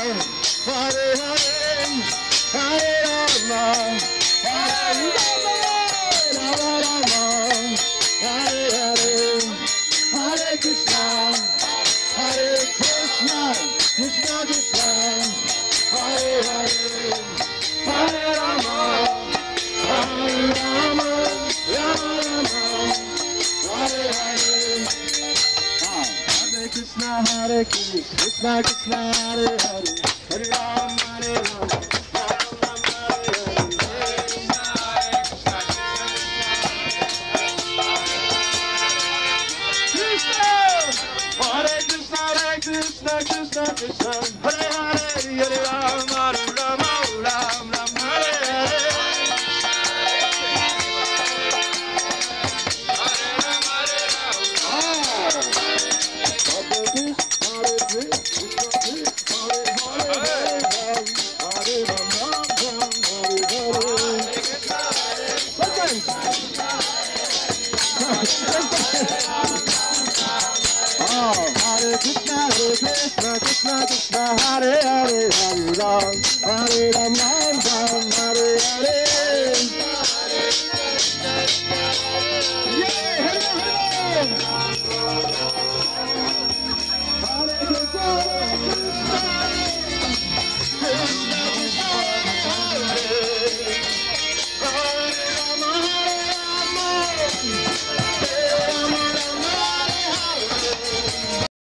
Hare Rama, Hare Rama, Hare Hare, Hare Krishna, Hare Krishna, Krishna Krishna, Hare Hare, Hare Rama, Hare Rama, Rama Rama, Hare Hare. Hare Krishna, Hare Krishna, Krishna Krishna, Hare Hare, Hare Ram, Hare Ram, Ram Ram, Hare Hare. Hare Krishna, Krishna Krishna, Hare Hare, Hare Ram, Hare Ram, Ram Ram, Hare Hare. Hare Krishna, Krishna Krishna, Hare Hare, Hare Ram, Hare Ram.